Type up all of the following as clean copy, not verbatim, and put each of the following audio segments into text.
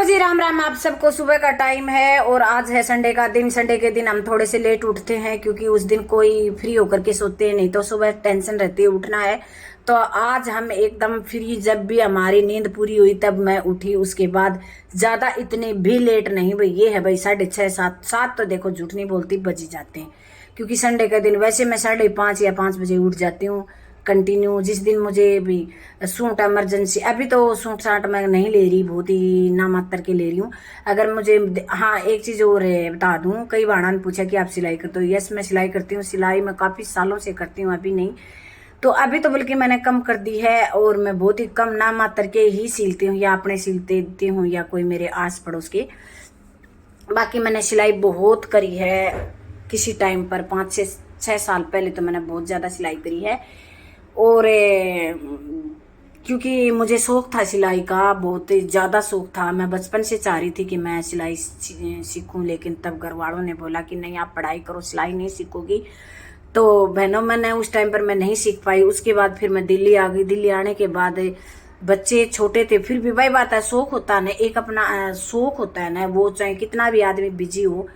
जी राम राम आप सबको। सुबह का टाइम है और आज है संडे का दिन। संडे के दिन हम थोड़े से लेट उठते हैं क्योंकि उस दिन कोई फ्री होकर के सोते हैं, नहीं तो सुबह टेंशन रहती है उठना है। तो आज हम एकदम फ्री, जब भी हमारी नींद पूरी हुई तब मैं उठी। उसके बाद ज्यादा इतने भी लेट नहीं भाई, ये है भाई 6:30 7 7 तो देखो झूठ नहीं बोलती बज ही जाते हैं, क्योंकि संडे का दिन वैसे मैं 5:30 या 5 बजे उठ जाती हूँ कंटिन्यू। जिस दिन मुझे भी सूट इमरजेंसी, अभी तो सूट साट मैं नहीं ले रही, बहुत ही ना मात्र के ले रही हूँ। अगर मुझे, हाँ एक चीज और है बता दूं, कई बार ने पूछा कि आप सिलाई करते हो। यस मैं सिलाई करती हूँ, सिलाई मैं काफी सालों से करती हूँ, अभी नहीं। तो अभी तो बल्कि मैंने कम कर दी है और मैं बहुत ही कम ना मात्र के ही सिलती हूँ, या अपने सिलते देती हूँ या कोई मेरे आस पड़ोस के। बाकी मैंने सिलाई बहुत करी है किसी टाइम पर, 5 से 6 साल पहले तो मैंने बहुत ज्यादा सिलाई करी है। और क्योंकि मुझे शौक था सिलाई का, बहुत ही ज़्यादा शौक था। मैं बचपन से चाह रही थी कि मैं सिलाई सीखूं, लेकिन तब घर वालों ने बोला कि नहीं आप पढ़ाई करो, सिलाई नहीं सीखोगी। तो बहनों मैंने उस टाइम पर मैं नहीं सीख पाई। उसके बाद फिर मैं दिल्ली आ गई। दिल्ली आने के बाद बच्चे छोटे थे, फिर भी वही बात है, शौक होता है ना, एक अपना शौक होता है ना, वो चाहे कितना भी आदमी बिजी हो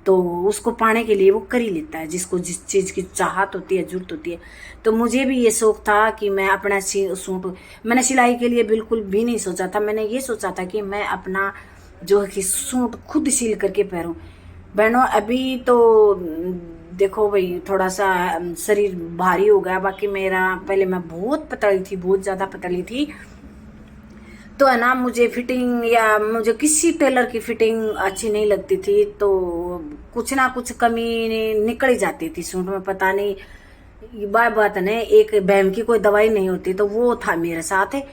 तो उसको पाने के लिए वो कर ही लेता है, जिसको जिस चीज की चाहत होती है, जरूरत होती है। तो मुझे भी ये शौक था कि मैं अपना सूट, मैंने सिलाई के लिए बिल्कुल भी नहीं सोचा था। मैंने ये सोचा था कि मैं अपना जो है कि सूट खुद सिल करके पहनूं। बहनों अभी तो देखो भाई थोड़ा सा शरीर भारी हो गया। बाकी मेरा पहले मैं बहुत पतली थी, बहुत ज्यादा पतली थी। तो है ना, मुझे फिटिंग या मुझे किसी टेलर की फिटिंग अच्छी नहीं लगती थी, तो कुछ ना कुछ कमी निकल ही जाती थी सूट में, पता नहीं। बात है ना, एक बहन की कोई दवाई नहीं होती, तो वो था मेरे साथ है।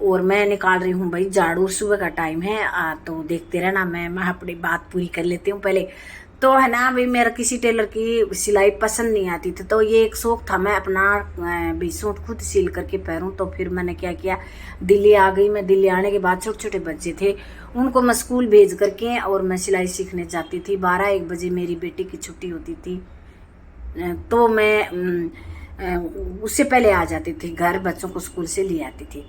और मैं निकाल रही हूँ भाई झाड़ू, सुबह का टाइम है। तो देखते रहना, मैं अपनी बात पूरी कर लेती हूँ पहले। तो है ना भाई, मेरा किसी टेलर की सिलाई पसंद नहीं आती थी, तो ये एक शौक था मैं अपना भी सूट खुद सिल करके पहनूं। तो फिर मैंने क्या किया, दिल्ली आ गई। मैं दिल्ली आने के बाद छोटे छोटे बच्चे थे, उनको मैं स्कूल भेज करके और मैं सिलाई सीखने जाती थी। 12-1 बजे मेरी बेटी की छुट्टी होती थी, तो मैं उससे पहले आ जाती थी घर, बच्चों को स्कूल से ले आती थी।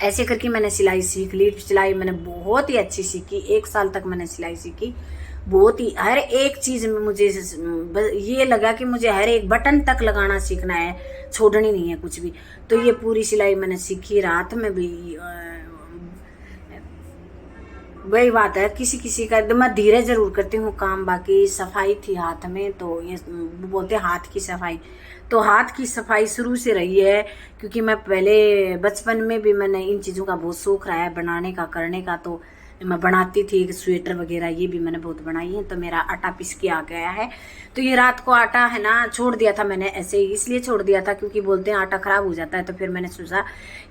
ऐसे करके मैंने सिलाई सीख ली। सिलाई मैंने बहुत ही अच्छी सीखी, 1 साल तक मैंने सिलाई सीखी। बहुत ही हर एक चीज में मुझे ये लगा कि मुझे हर एक बटन तक लगाना सीखना है, छोड़नी नहीं है कुछ भी। तो ये पूरी सिलाई मैंने सीखी। रात में भी वही बात है, किसी किसी का मैं धीरे जरूर करती हूँ काम। बाकी सफाई थी हाथ में, तो ये बोलते हैं हाथ की सफाई, तो हाथ की सफाई शुरू से रही है। क्योंकि मैं पहले बचपन में भी मैंने इन चीज़ों का बहुत शौक रहा है, बनाने का, करने का। तो मैं बनाती थी स्वेटर वगैरह, ये भी मैंने बहुत बनाई है। तो मेरा आटा पिस के आ गया है। तो ये रात को आटा है ना छोड़ दिया था मैंने, ऐसे ही इसलिए छोड़ दिया था क्योंकि बोलते हैं आटा खराब हो जाता है। तो फिर मैंने सोचा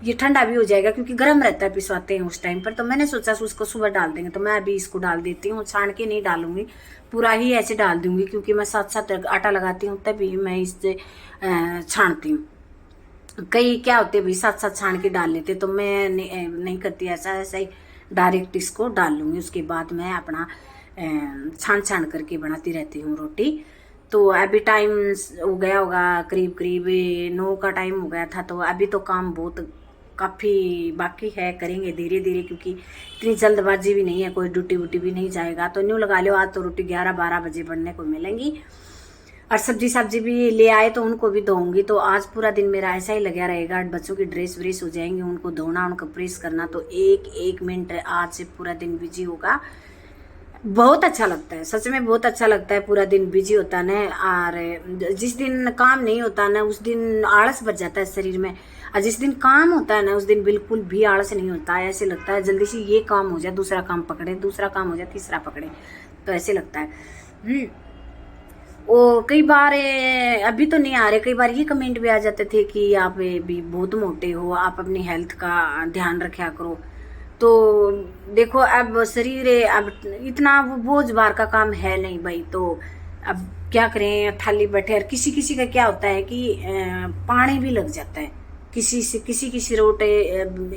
ये ठंडा भी हो जाएगा, क्योंकि गर्म रहता है पिसवाते हैं उस टाइम पर। तो मैंने सोचा उसको सुबह डाल देंगे, तो मैं अभी इसको डाल देती हूँ। छान के नहीं डालूंगी, पूरा ही ऐसे डाल दूंगी, क्योंकि मैं साथ साथ आटा लगाती हूँ तभी मैं इससे छानती हूँ। कई क्या होते भाई साथ साथ छान के डाल लेते, तो मैं नहीं करती ऐसा। ऐसा ही डायरेक्ट इसको डाल लूंगी। उसके बाद मैं अपना छान छान करके बनाती रहती हूँ रोटी। तो अभी टाइम हो गया होगा, करीब करीब 9 का टाइम हो गया था। तो अभी तो काम बहुत काफ़ी बाकी है, करेंगे धीरे धीरे, क्योंकि इतनी जल्दबाजी भी नहीं है, कोई ड्यूटी वूटी भी नहीं जाएगा। तो न्यू लगा लो, आज तो रोटी 11-12 बजे बनने को मिलेंगी। और सब्जी भी ले आए तो उनको भी धोऊंगी। तो आज पूरा दिन मेरा ऐसा ही लगा रहेगा। बच्चों की ड्रेस व्रेस हो जाएंगी, उनको धोना, उनको प्रेस करना। तो एक एक मिनट आज से पूरा दिन बिजी होगा। बहुत अच्छा लगता है, सच में बहुत अच्छा लगता है। पूरा दिन बिजी होता है ना, और जिस दिन काम नहीं होता ना उस दिन आलस भर जाता है शरीर में। और जिस दिन काम होता है ना उस दिन बिल्कुल भी आलस नहीं होता है। ऐसे लगता है जल्दी से ये काम हो जाए, दूसरा काम पकड़े, दूसरा काम हो जाए, तीसरा पकड़े। तो ऐसे लगता है। और कई बार अभी तो नहीं आ रहे, कई बार ये कमेंट भी आ जाते थे कि आप भी बहुत मोटे हो, आप अपनी हेल्थ का ध्यान रखा करो। तो देखो अब शरीर अब इतना वो बोझ भार का काम है नहीं भाई। तो अब क्या करें, थाली बैठे। और किसी किसी का क्या होता है कि पानी भी लग जाता है, किसी रोटे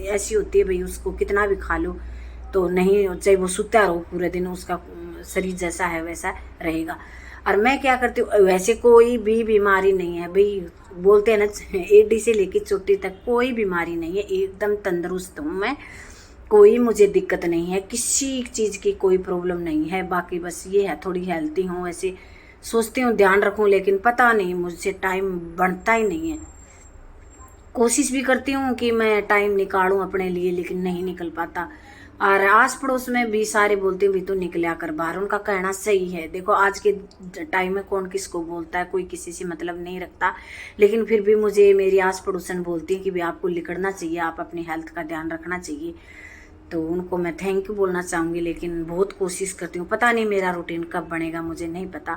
ऐसी होती है भाई, उसको कितना भी खा लो तो नहीं, चाहे वो सुता रहो पूरे दिन, उसका शरीर जैसा है वैसा रहेगा। और मैं क्या करती हूँ, वैसे कोई भी बीमारी नहीं है भाई, बोलते हैं ना एडी से लेकर चोटी तक कोई बीमारी नहीं है, एकदम तंदुरुस्त हूँ मैं। कोई मुझे दिक्कत नहीं है, किसी चीज़ की कोई प्रॉब्लम नहीं है। बाकी बस ये है थोड़ी हेल्थी हूँ, ऐसे सोचती हूँ ध्यान रखूँ, लेकिन पता नहीं मुझसे टाइम बनता ही नहीं है। कोशिश भी करती हूँ कि मैं टाइम निकालूं अपने लिए, लेकिन नहीं निकल पाता। और आस पड़ोस में भी सारे बोलते भी तो निकला कर बाहर, उनका कहना सही है। देखो आज के टाइम में कौन किसको बोलता है, कोई किसी से मतलब नहीं रखता, लेकिन फिर भी मुझे मेरी आस पड़ोसन बोलती है कि भी आपको निकलना चाहिए, आप अपनी हेल्थ का ध्यान रखना चाहिए। तो उनको मैं थैंक यू बोलना चाहूँगी, लेकिन बहुत कोशिश करती हूँ। पता नहीं मेरा रूटीन कब बनेगा, मुझे नहीं पता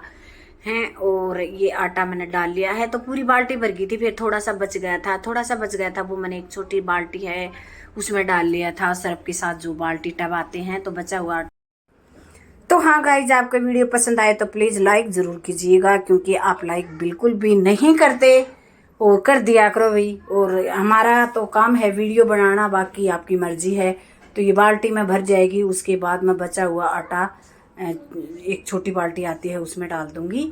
है। और ये आटा मैंने डाल लिया है, तो पूरी बाल्टी भर गई थी, फिर थोड़ा सा बच गया था, वो मैंने एक छोटी बाल्टी है उसमें डाल लिया था सर्फ के साथ, जो बाल्टी टब आते हैं, तो बचा हुआ। तो हाँ गाइज, आपका वीडियो पसंद आए तो प्लीज़ लाइक ज़रूर कीजिएगा, क्योंकि आप लाइक बिल्कुल भी नहीं करते, और कर दिया करो भाई। और हमारा तो काम है वीडियो बनाना, बाकी आपकी मर्जी है। तो ये बाल्टी में भर जाएगी, उसके बाद मैं बचा हुआ आटा एक छोटी बाल्टी आती है उसमें डाल दूंगी।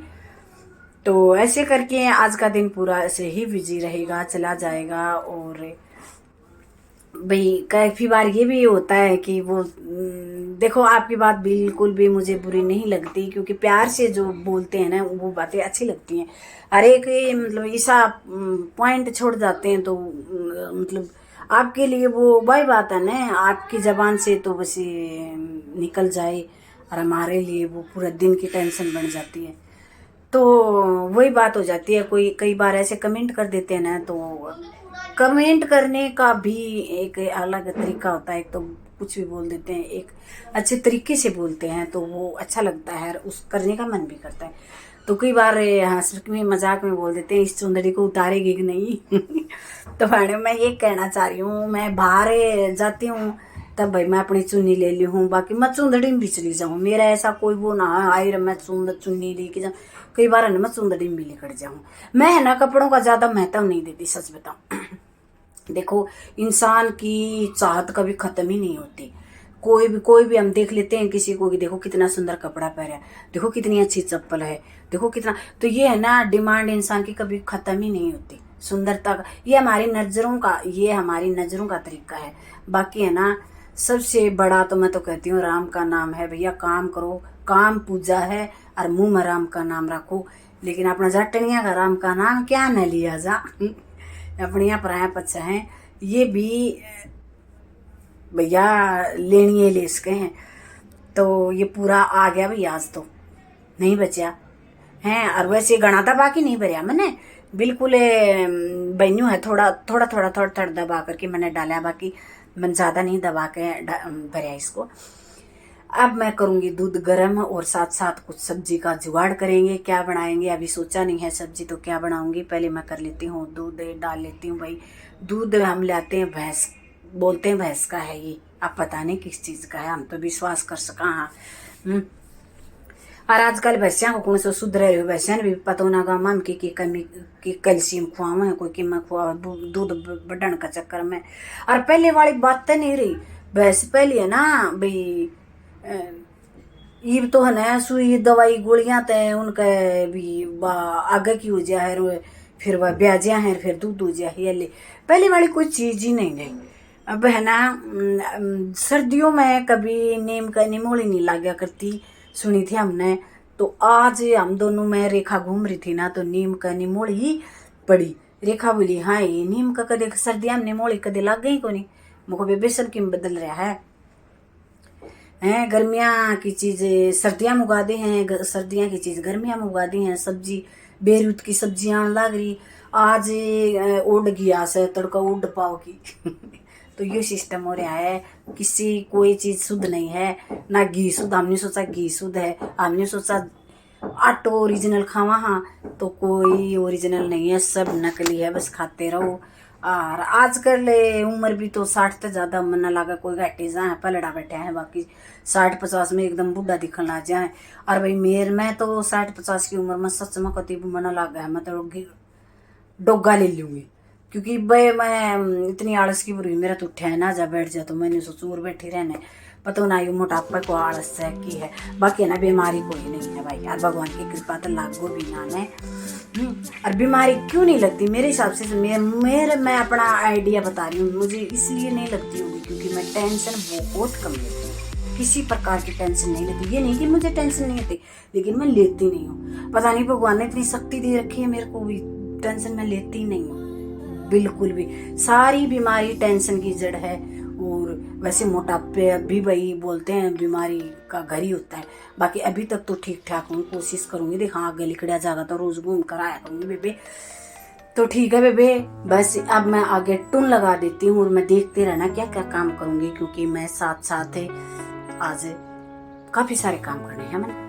तो ऐसे करके आज का दिन पूरा ऐसे ही बिजी रहेगा, चला जाएगा। और भाई काफ़ी बार ये भी होता है कि वो देखो, आपकी बात बिल्कुल भी मुझे बुरी नहीं लगती, क्योंकि प्यार से जो बोलते हैं ना वो बातें अच्छी लगती हैं। हर एक मतलब ऐसा पॉइंट छोड़ जाते हैं, तो मतलब आपके लिए वो वही बात है ना, आपकी ज़बान से तो बस ये निकल जाए, और हमारे लिए वो पूरा दिन की टेंशन बन जाती है। तो वही बात हो जाती है। कोई कई बार ऐसे कमेंट कर देते हैं ना, तो कमेंट करने का भी एक अलग तरीका होता है। एक तो कुछ भी बोल देते हैं, एक अच्छे तरीके से बोलते हैं तो वो अच्छा लगता है, उस करने का मन भी करता है। तो कई बार हंस में मजाक में बोल देते हैं इस चुंदड़ी को उतारेगी कि नहीं। तो मैडम मैं ये कहना चाह रही हूँ, मैं बाहर जाती हूँ तब भाई मैं अपनी चुन्नी ले ली हूँ, बाकी मैं चुंदड़ी में भी चली जाऊँ, मेरा ऐसा कोई वो ना है आई मैं चुन्नी लेके जाऊँ। कई बार है ना मैं चुंदड़ी में भी लेकर जाऊँ। मैं है ना कपड़ों का ज़्यादा महत्व नहीं देती, सच बताऊँ। देखो इंसान की चाहत कभी खत्म ही नहीं होती। कोई भी हम देख लेते हैं किसी को कि देखो कितना सुंदर कपड़ा पहना है, देखो कितनी अच्छी चप्पल है, देखो कितना, तो ये है ना डिमांड इंसान की कभी खत्म ही नहीं होती सुंदरता का। ये हमारी नजरों का तरीका है। बाकी है ना सबसे बड़ा तो मैं तो कहती हूँ राम का नाम है भैया, काम करो, काम पूजा है, और मुंह में राम का नाम रखो। लेकिन अपना जटनिया का राम का नाम क्या न लिया जा। अपनिया पराया पच्चा है, ये भी भैया लेनिए ले इसके हैं। तो ये पूरा आ गया भैया, आज तो नहीं बचा है। और वैसे गणा था बाकी नहीं भरिया मैंने, बिल्कुल बन्यू है, थोड़ा थोड़ा थोड़ा थोड़ा थोड़ा दबा करके मैंने डाला, बाकी मैंने ज़्यादा नहीं दबा के भरिया इसको। अब मैं करूँगी दूध गर्म, और साथ साथ कुछ सब्जी का जुगाड़ करेंगे। क्या बनाएंगे अभी सोचा नहीं है, सब्जी तो क्या बनाऊंगी, पहले मैं कर लेती हूँ दूध डाल लेती हूँ। भाई दूध हम लाते हैं भैंस, बोलते हैं भैंस का है ये, अब पता नहीं किस चीज़ का है, हम तो विश्वास कर सका। हाँ और आजकल भैंसिया को कौन सा शुद्ध रहे, भैंसिया ने भी पता ना गा मम की कमी की कैल्शियम खुआवा है, कोई कीमा खुआ दूध बढ़ने का चक्कर में। और पहले वाली बात तो नहीं रही, भैंस पहले है ना भाई ये तो है ना सुई दवाई गोलियां तय उनका भी आगे की हो जा है, फिर वह ब्याजिया है, फिर दूध हो जा है। पहले वाली कोई चीज़ ही नहीं रही। अब है ना सर्दियों में कभी नीम का निमोली नहीं लागया करती, सुनी थी हमने। तो आज हम दोनों में रेखा घूम रही थी ना, तो नीम का निमोल ही पड़ी। रेखा बोली हाँ ये नीम का कदे सर्दियां में निमोली कदे लग गई को नहीं, मुझको बेसन की बदल रहा है। गर्मियाँ की चीज़ें सर्दियाँ में उगा दी हैं, सर्दियाँ की चीज़ गर्मियाँ में उगा दी हैं। सब्जी बेरूत की सब्जियाँ लग रही, आज उड़ गया से तड़का उड़ पाओगी। तो ये सिस्टम हो रहा है, किसी कोई चीज़ शुद्ध नहीं है ना, घी शुद्ध, हमने सोचा घी शुद्ध है, हमने सोचा आटो ओरिजिनल खावा, हाँ तो कोई ओरिजिनल नहीं है, सब नकली है, बस खाते रहो। और आजकल उम्र भी तो 60 से ज़्यादा मन लगा, कोई घाटे जाए पलड़ा बैठे हैं, बाकी 60-50 में एकदम बूढ़ा दिखने लग जाए। और भाई मैं तो 60-50 की उम्र में सच में कति मन लगा है, मैं तो डोगा ले लूँगी, क्योंकि भाई मैं इतनी आलस की बुरी, मेरा तो उठा है ना जा बैठ जा, तो मैंने सोचूं और बैठी रहने। पता ना, ये मोटापा को आलस है की है, बाकी ना बीमारी कोई नहीं है भाई यार, भगवान की कृपा तो लागू भी ना है। और बीमारी क्यों नहीं लगती मेरे हिसाब से, मैं अपना आइडिया बता रही हूँ, मुझे इसलिए नहीं लगती होगी क्योंकि मैं टेंशन बहुत कम लेती हूँ, किसी प्रकार की टेंशन नहीं लेती। ये नहीं कि मुझे टेंशन नहीं होती, लेकिन मैं लेती नहीं हूँ। पता नहीं भगवान ने इतनी शक्ति दे रखी है मेरे को भी, टेंशन मैं लेती नहीं हूँ बिल्कुल भी। सारी बीमारी टेंशन की जड़ है। और वैसे मोटापे भी भाई बोलते हैं बीमारी का घर ही होता है। बाकी अभी तक तो ठीक ठाक हूँ, कोशिश करूंगी, देखा आगे लिखड़ा जाएगा तो रोज घूम कर आया करूंगी बेबे। तो ठीक है बेबे, बस अब मैं आगे टून लगा देती हूँ और मैं देखते रहना क्या क्या काम करूंगी, क्योंकि मैं साथ साथ आज काफी सारे काम करने हैं मैंने।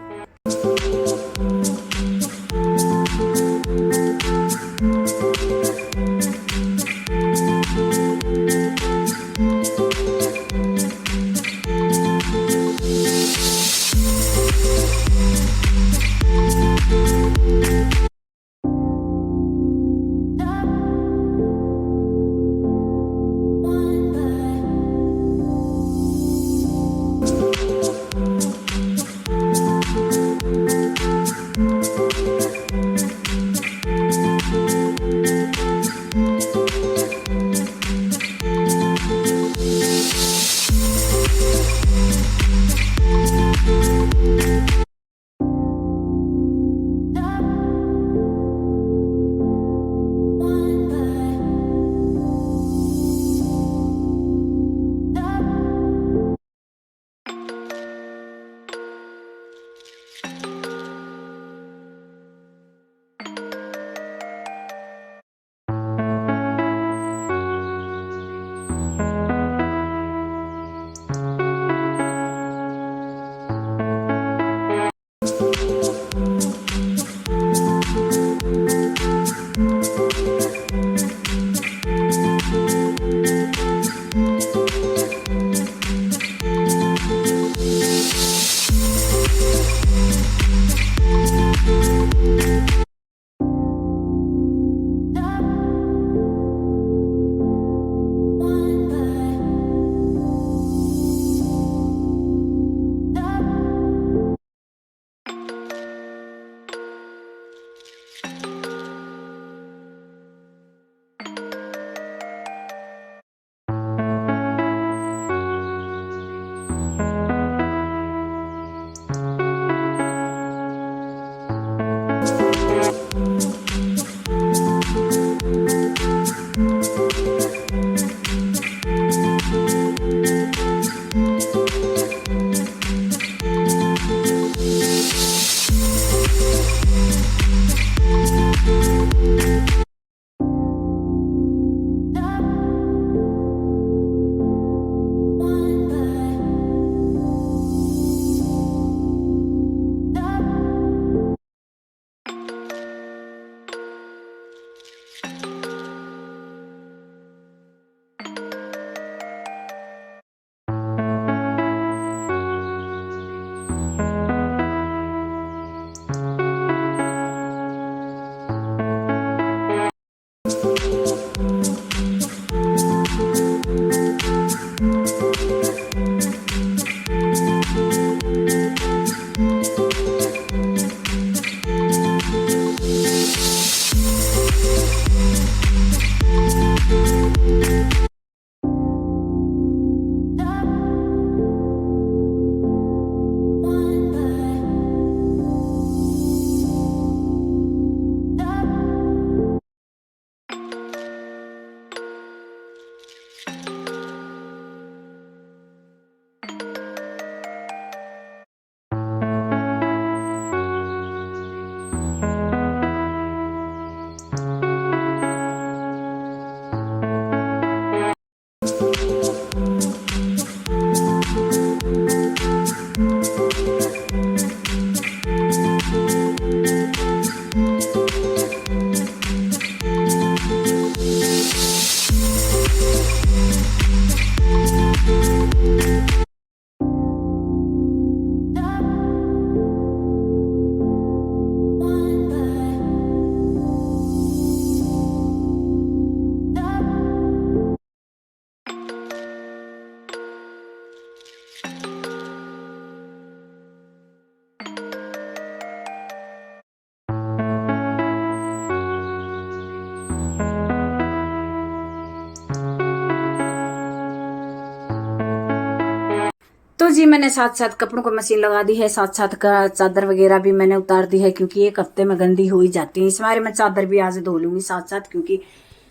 जी मैंने साथ साथ कपड़ों को मशीन लगा दी है, साथ साथ का चादर वगैरह भी मैंने उतार दी है, क्योंकि एक हफ्ते में गंदी हो ही जाती है। इस बारे मैं चादर भी आज धो लूंगी साथ साथ, क्योंकि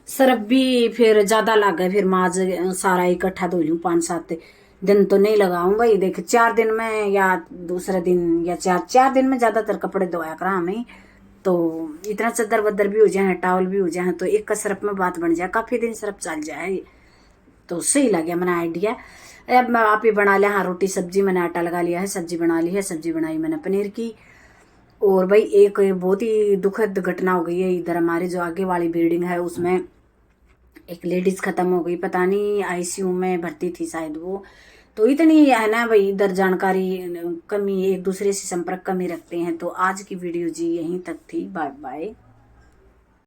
सर्फ भी फिर ज्यादा लग गए, फिर मैं आज सारा इकट्ठा धो लूँ। 5-7 दिन तो नहीं लगाऊंगा, ये देख 4 दिन में या दूसरे दिन या 4 दिन में ज्यादातर कपड़े धोया करा हमें। तो इतना चादर वदर भी हो जाए, टावल भी हो जाए, तो एक का सर्फ में बात बन जाए, काफी दिन सर्फ चल जाए। तो सही लगे मैंने आइडिया। अब मैं आप ही बना लिया। हाँ, रोटी सब्जी मैंने आटा लगा लिया है, सब्जी बना ली है। सब्जी बनाई मैंने पनीर की। और भाई एक बहुत ही दुखद घटना हो गई है इधर हमारे जो आगे वाली बिल्डिंग है, उसमें एक लेडीज खत्म हो गई। पता नहीं आईसीयू में भर्ती थी शायद वो। तो इतनी है ना भाई, इधर जानकारी कमी, एक दूसरे से संपर्क कमी रखते हैं। तो आज की वीडियो जी यहीं तक थी। Bye bye.